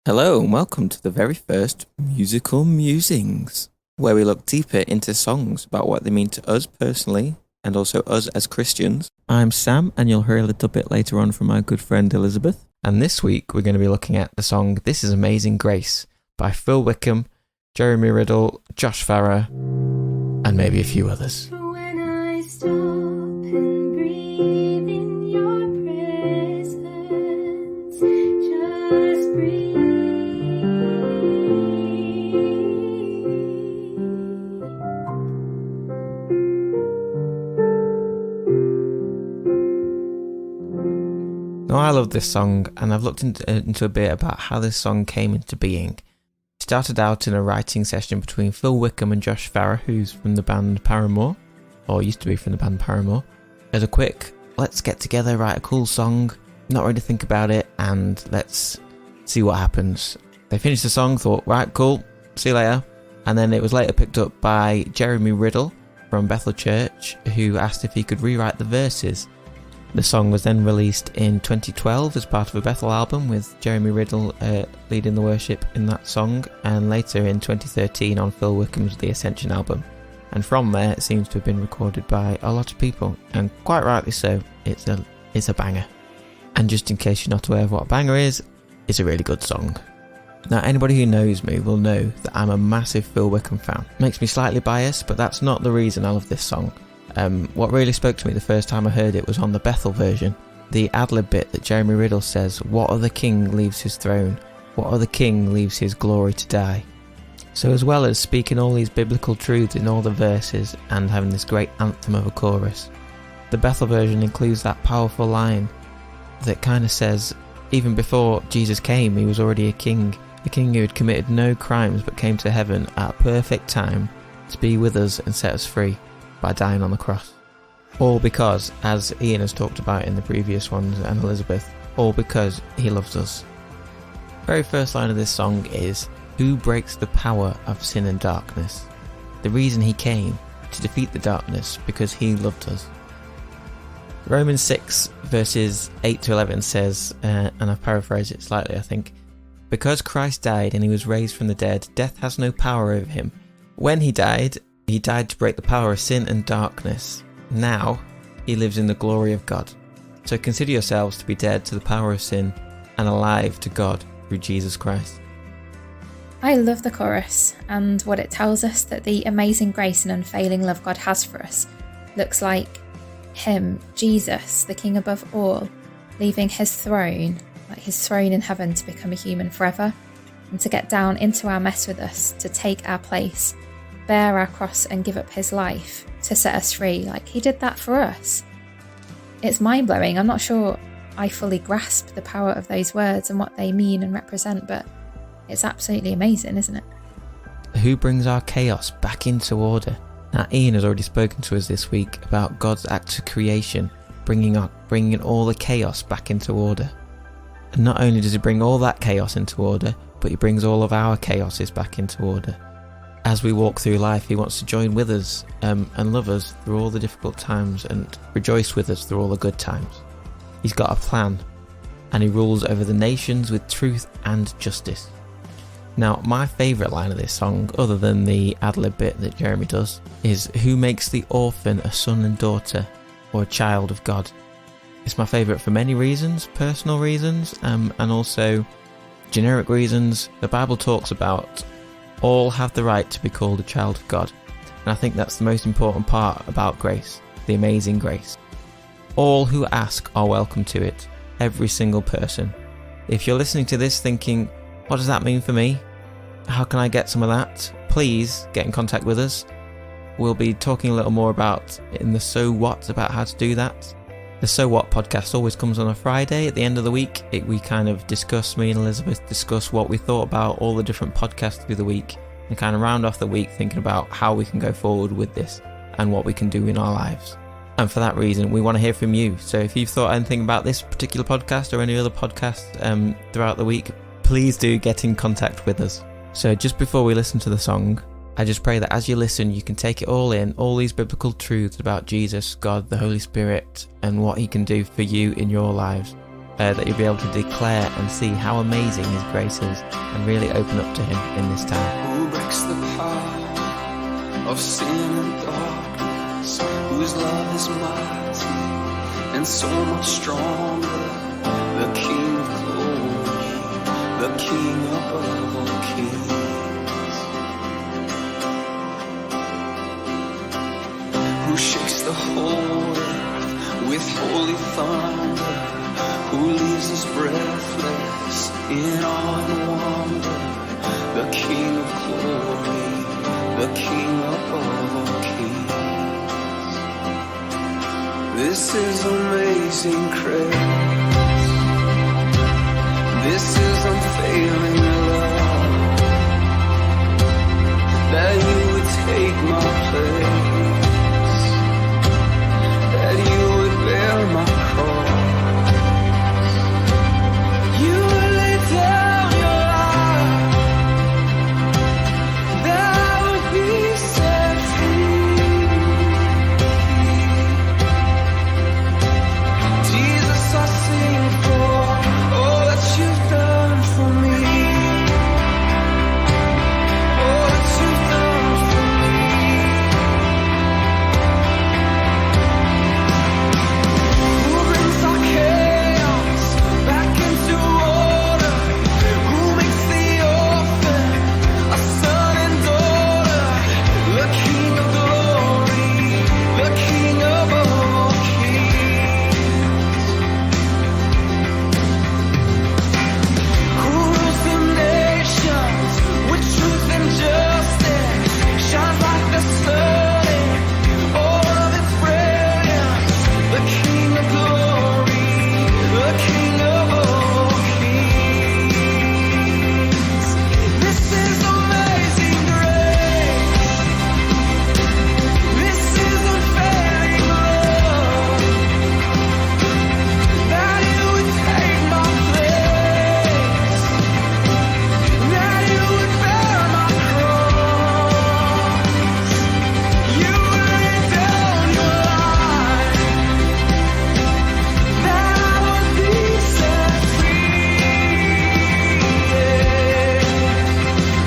Hello and welcome to the very first Musical Musings, where we look deeper into songs about what they mean to us personally and also us as Christians. I'm Sam, and you'll hear a little bit later on from my good friend Elizabeth. And this week we're going to be looking at the song This Is Amazing Grace by Phil Wickham, Jeremy Riddle, Josh Farro, and maybe a few others. When I stop and breathe in your presence, just breathe. Now, I love this song, and I've looked into a bit about how this song came into being. It started out in a writing session between Phil Wickham and Josh Farro, who's from the band Paramore, or used to be from the band Paramore. As a quick, let's get together, write a cool song, not really think about it, and let's see what happens. They finished the song, thought, right, cool, see you later. And then it was later picked up by Jeremy Riddle from Bethel Church, who asked if he could rewrite the verses. The song was then released in 2012 as part of a Bethel album, with Jeremy Riddle leading the worship in that song, and later in 2013 on Phil Wickham's The Ascension album. And from there it seems to have been recorded by a lot of people, and quite rightly so. It's a banger. And just in case you're not aware of what a banger is, it's a really good song. Now, anybody who knows me will know that I'm a massive Phil Wickham fan. Makes me slightly biased, but that's not the reason I love this song. What really spoke to me the first time I heard it was on the Bethel version. The ad-lib bit that Jeremy Riddle says, "What other king leaves his throne? What other king leaves his glory to die?" So as well as speaking all these biblical truths in all the verses and having this great anthem of a chorus, the Bethel version includes that powerful line that kind of says, even before Jesus came, he was already a king who had committed no crimes but came to heaven at a perfect time to be with us and set us free by dying on the cross. All because, as Ian has talked about in the previous ones, and Elizabeth, all because he loves us. The very first line of this song is, "Who breaks the power of sin and darkness?" The reason he came, to defeat the darkness, because he loved us. Romans 6 verses 8 to 11 says, and I've paraphrased it slightly I think, "Because Christ died and he was raised from the dead, death has no power over him. When he died to break the power of sin and darkness. Now, he lives in the glory of God. So consider yourselves to be dead to the power of sin and alive to God through Jesus Christ." I love the chorus and what it tells us, that the amazing grace and unfailing love God has for us looks like him, Jesus, the King above all, leaving his throne, like his throne in heaven, to become a human forever and to get down into our mess with us, to take our place, bear our cross and give up his life to set us free. Like, he did that for us. It's mind-blowing. I'm not sure I fully grasp the power of those words and what they mean and represent, but it's absolutely amazing, isn't it? Who brings our chaos back into order? Now, Ian has already spoken to us this week about God's act of creation, bringing all the chaos back into order. And not only does he bring all that chaos into order, but he brings all of our chaoses back into order. As we walk through life, he wants to join with us and love us through all the difficult times and rejoice with us through all the good times. He's got a plan, and he rules over the nations with truth and justice. Now, my favourite line of this song, other than the ad-lib bit that Jeremy does, is, "Who makes the orphan a son and daughter, or a child of God?" It's my favourite for many reasons, personal reasons, and also generic reasons. The Bible talks about all have the right to be called a child of God. And I think that's the most important part about grace, the amazing grace. All who ask are welcome to it, every single person. If you're listening to this thinking, what does that mean for me? How can I get some of that? Please get in contact with us. We'll be talking a little more about in the So What about how to do that. The So What podcast always comes on a Friday at the end of the week. We kind of discuss, me and Elizabeth discuss what we thought about all the different podcasts through the week and kind of round off the week thinking about how we can go forward with this and what we can do in our lives. And for that reason, we want to hear from you. So if you've thought anything about this particular podcast or any other podcast throughout the week, please do get in contact with us. So just before we listen to the song, I just pray that as you listen, you can take it all in, all these biblical truths about Jesus, God, the Holy Spirit, and what he can do for you in your lives. that you'll be able to declare and see how amazing His grace is and really open up to Him in this time. Who breaks the power of sin and darkness, whose love is mighty and so much stronger, the King of glory, the King above all kings. Who shakes the whole earth with holy thunder, who leaves us breathless in awe and wonder, the King of glory, the King above all kings. This is amazing grace. This is unfailing love, that you would take my place, that you would bear my cross. You would lay down your life, that I would be set free. Jesus, I sing for all that you've done for me, all that you've done for me. Who brings our chaos back into order? Who makes the orphan a son and daughter? The King of glory, the King above all kings. Who rules the nations with truth and justice, shines like the sun in all of its brilliance. The King of glory, the King above all kings. This is amazing grace. This is unfailing love, that you would take my place, that you would bear my cross. You would lay down your life, that I would be set free.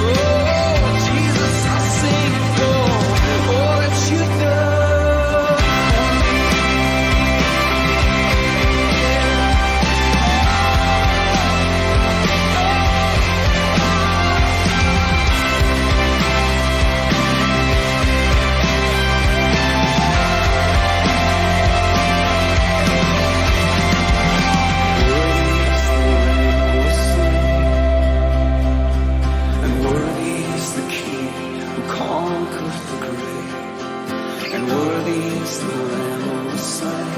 Oh, Jesus, I sing for all that you've done for me. Worthy is the King who conquers the grave, and worthy is the Lamb who was slain.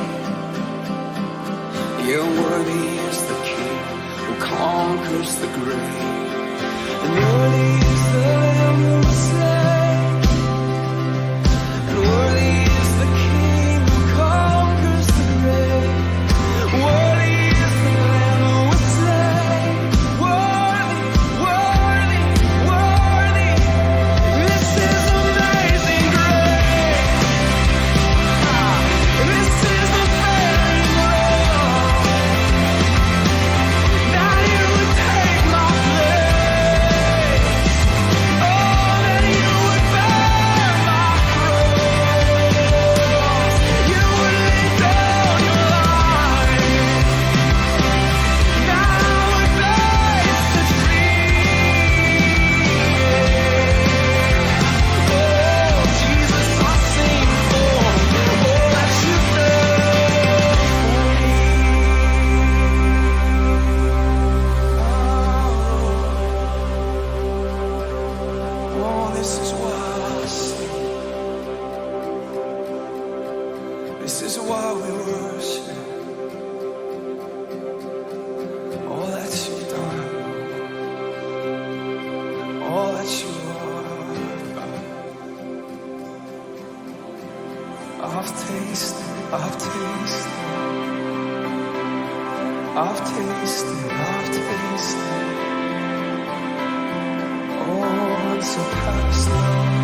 Yeah, worthy is the King who conquers the grave, and worthy is the Lamb who was slain, and worthy is the King who conquers the grave. Worthy is the Lamb who was slain. Worthy, worthy, worthy. This is amazing grace. This is unfailing love, that you would take my place. Oh, that you would bear my cross. You would lay down your life, that I would be set free. Oh, Jesus, I sing for all that you've done for me. Oh, this is why I sing. This is why we worship. All that you've done, all that you are. I've tasted, I've tasted, I've tasted, I've tasted. Oh, unsurpassed love.